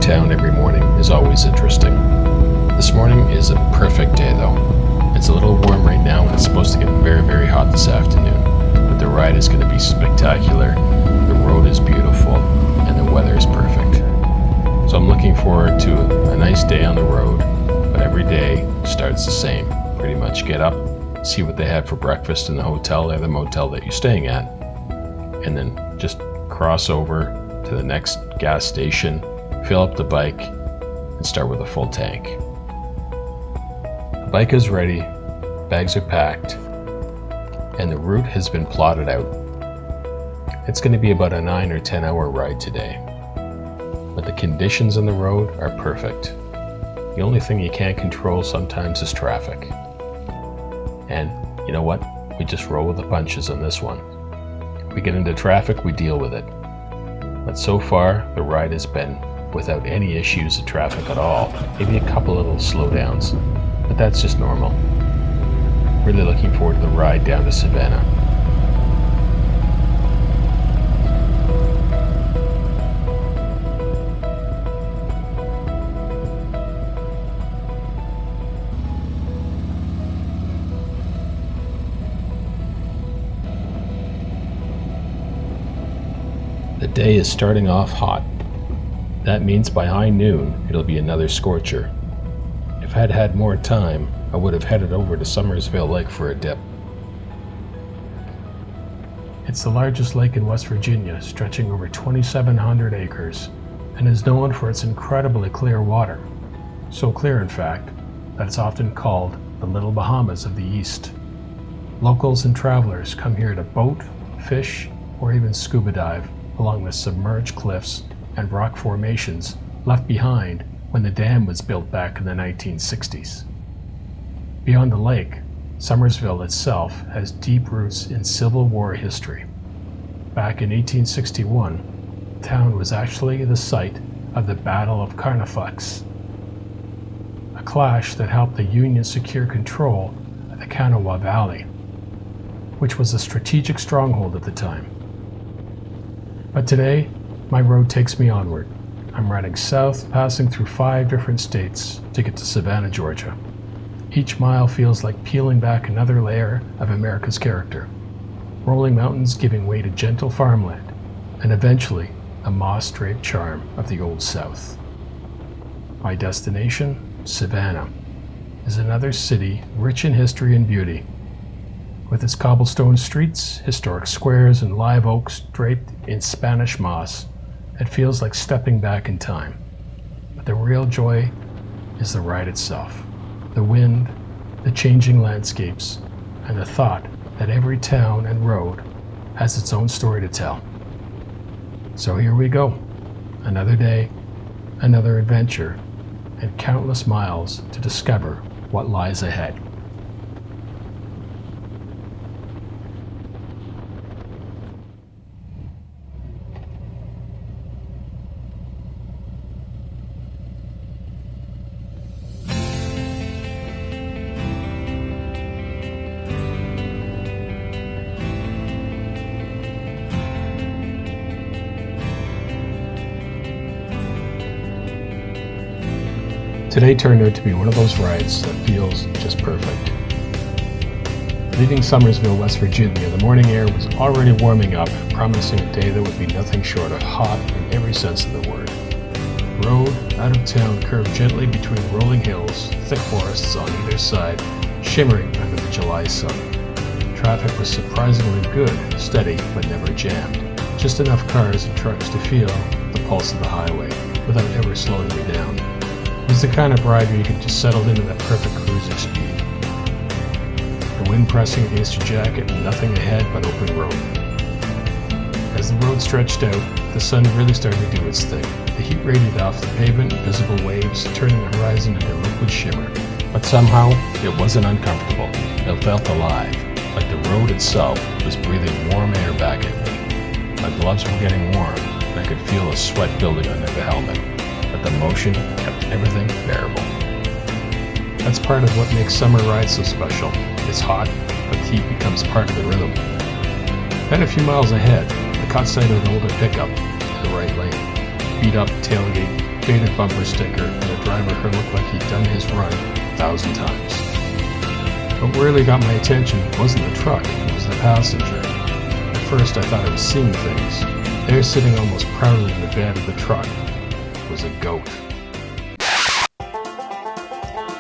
town every morning is always interesting. This morning is a perfect day though. It's a little warm right now and it's supposed to get very, very hot this afternoon. But the ride is going to be spectacular, the road is beautiful, and the weather is perfect. So I'm looking forward to a nice day on the road, but every day starts the same. Pretty much get up, see what they have for breakfast in the hotel or the motel that you're staying at, and then just cross over to the next gas station, fill up the bike, and start with a full tank. The bike is ready, bags are packed, and the route has been plotted out. It's going to be about a 9 or 10 hour ride today, but the conditions on the road are perfect. The only thing you can't control sometimes is traffic. And you know what? We just roll with the punches on this one. We get into traffic, we deal with it. But so far, the ride has been without any issues of traffic at all. Maybe a couple little slowdowns, but that's just normal. Really looking forward to the ride down to Savannah. The day is starting off hot. That means by high noon, it'll be another scorcher. If I'd had more time, I would have headed over to Summersville Lake for a dip. It's the largest lake in West Virginia, stretching over 2,700 acres, and is known for its incredibly clear water. So clear, in fact, that it's often called the Little Bahamas of the East. Locals and travelers come here to boat, fish, or even scuba dive along the submerged cliffs and rock formations left behind when the dam was built back in the 1960s. Beyond the lake, Summersville itself has deep roots in Civil War history. Back in 1861, the town was actually the site of the Battle of Carnifex, a clash that helped the Union secure control of the Kanawha Valley, which was a strategic stronghold at the time. But today, my road takes me onward. I'm riding south, passing through 5 different states to get to Savannah, Georgia. Each mile feels like peeling back another layer of America's character. Rolling mountains giving way to gentle farmland, and eventually the moss-draped charm of the Old South. My destination, Savannah, is another city rich in history and beauty. With its cobblestone streets, historic squares, and live oaks draped in Spanish moss, it feels like stepping back in time. But the real joy is the ride itself. The wind, the changing landscapes, and the thought that every town and road has its own story to tell. So here we go. Another day, another adventure, and countless miles to discover what lies ahead. Today turned out to be one of those rides that feels just perfect. Leaving Summersville, West Virginia, the morning air was already warming up, promising a day that would be nothing short of hot in every sense of the word. The road out of town curved gently between rolling hills, thick forests on either side, shimmering under the July sun. Traffic was surprisingly good, steady, but never jammed. Just enough cars and trucks to feel the pulse of the highway without ever slowing me down. It was the kind of ride where you could just settle into that perfect cruising speed. The wind pressing against your jacket and nothing ahead but open road. As the road stretched out, the sun really started to do its thing. The heat radiated off the pavement, visible waves turning the horizon into liquid shimmer. But somehow, it wasn't uncomfortable. It felt alive, like the road itself was breathing warm air back at me. My gloves were getting warm, and I could feel a sweat building under the helmet. But the motion kept everything bearable. That's part of what makes summer rides so special. It's hot, but the heat becomes part of the rhythm. Then a few miles ahead, I caught sight of an older pickup in the right lane. Beat up tailgate faded bumper sticker, and the driver who looked like he'd done his run 1,000 times. But what really got my attention wasn't the truck, it was the passenger. At first I thought I was seeing things. There, sitting almost proudly in the bed of the truck, was a goat.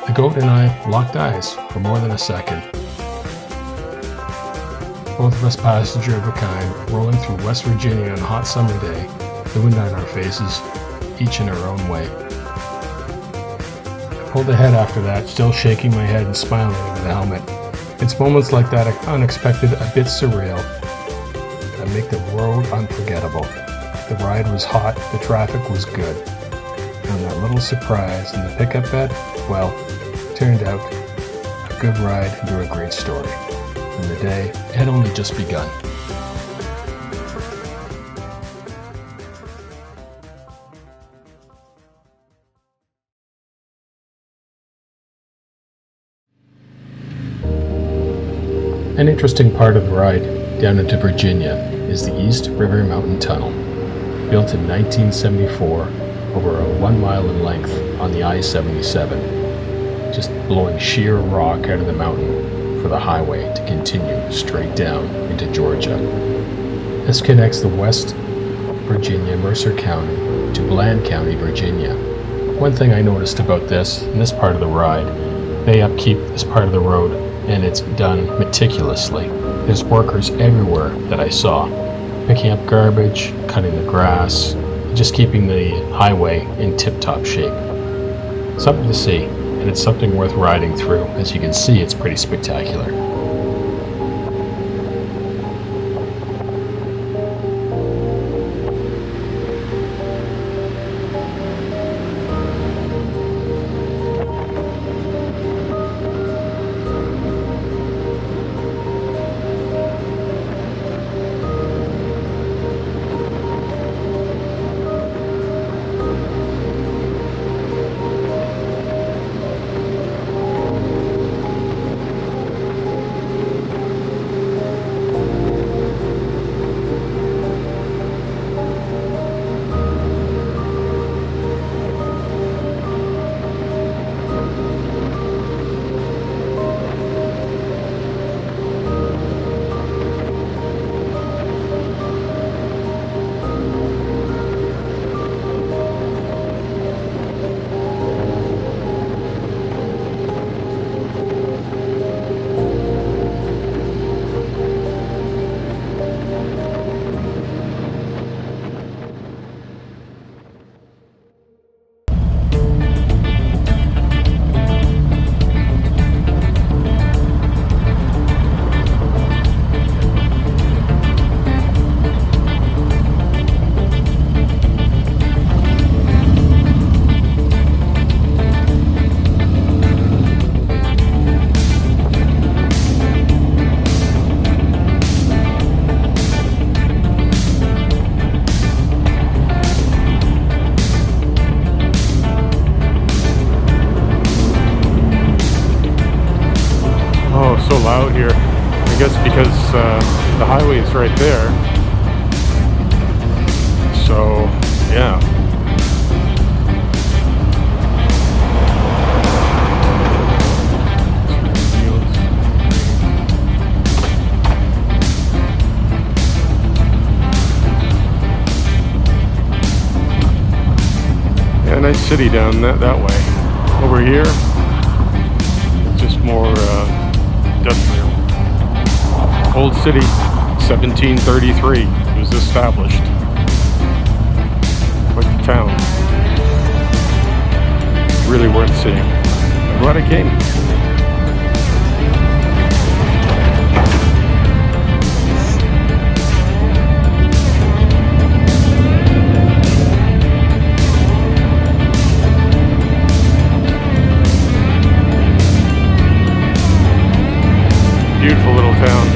The goat and I locked eyes for more than a second. Both of us passenger of a kind, rolling through West Virginia on a hot summer day, the wind on our faces, each in our own way. I pulled ahead after that, still shaking my head and smiling over the helmet. It's moments like that, unexpected, a bit surreal, that make the road unforgettable. The ride was hot, the traffic was good. And that little surprise in the pickup bed, well, turned out a good ride into a great story. And the day had only just begun. An interesting part of the ride down into Virginia is the East River Mountain Tunnel, built in 1974 over a 1 mile in length on the I-77, just blowing sheer rock out of the mountain for the highway to continue straight down into Georgia. This connects the West Virginia Mercer County to Bland County, Virginia. One thing I noticed about this part of the ride, they upkeep this part of the road and it's done meticulously. There's workers everywhere that I saw, picking up garbage, cutting the grass, just keeping the highway in tip-top shape. Something to see, and it's something worth riding through. As you can see, it's pretty spectacular. So loud here, I guess because the highway is right there, so yeah. Yeah, nice city down that way. Over here, it's just more industrial. Old city, 1733 was established. Quite the town. Really worth seeing. I'm glad I came. Beautiful little town.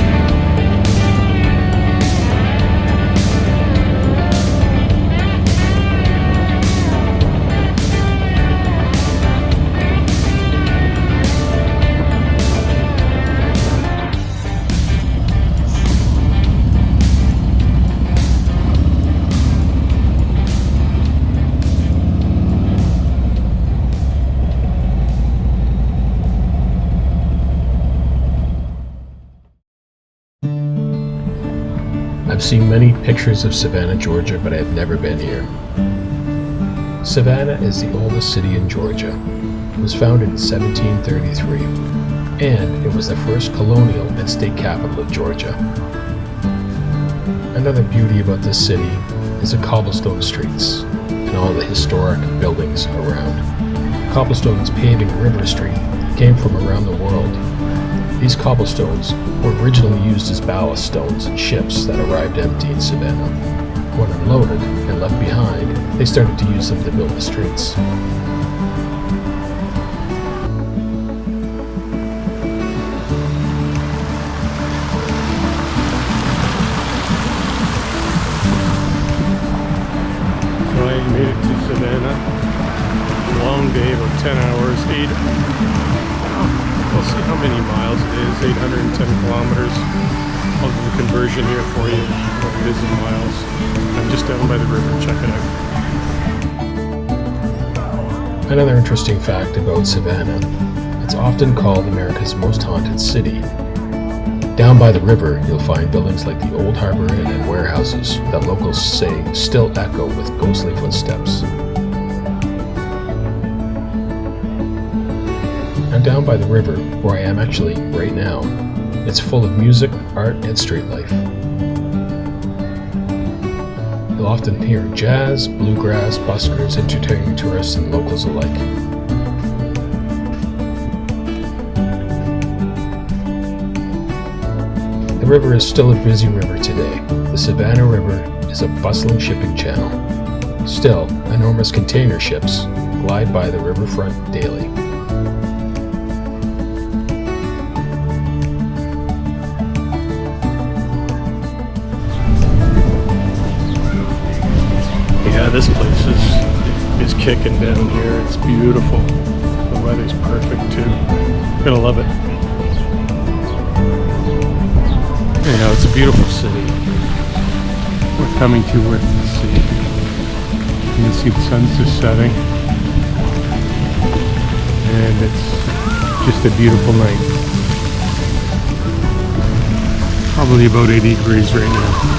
seen many pictures of Savannah, Georgia, but I have never been here. Savannah is the oldest city in Georgia. It was founded in 1733, and it was the first colonial and state capital of Georgia. Another beauty about this city is the cobblestone streets and all the historic buildings around. Cobblestones paving River Street came from around the world. These cobblestones were originally used as ballast stones in ships that arrived empty in Savannah. When unloaded and left behind, they started to use them to build the streets. So I made it to Savannah. Long day, about 10 hours, we'll see how many miles it is, 810 kilometers. I'll do the conversion here for you, what it is in miles. I'm just down by the river, check it out. Another interesting fact about Savannah, it's often called America's most haunted city. Down by the river, you'll find buildings like the Old Harbor Inn and warehouses that locals say still echo with ghostly footsteps. And down by the river, where I am actually right now, it's full of music, art, and street life. You'll often hear jazz, bluegrass, buskers entertaining tourists and locals alike. The river is still a busy river today. The Savannah River is a bustling shipping channel. Still, enormous container ships glide by the riverfront daily. Yeah, this place is kicking down here. It's beautiful. The weather's perfect too. You're gonna love it. Yeah, it's a beautiful city. We're coming towards the sea. You can see the sun's just setting. And it's just a beautiful night. Probably about 80 degrees right now.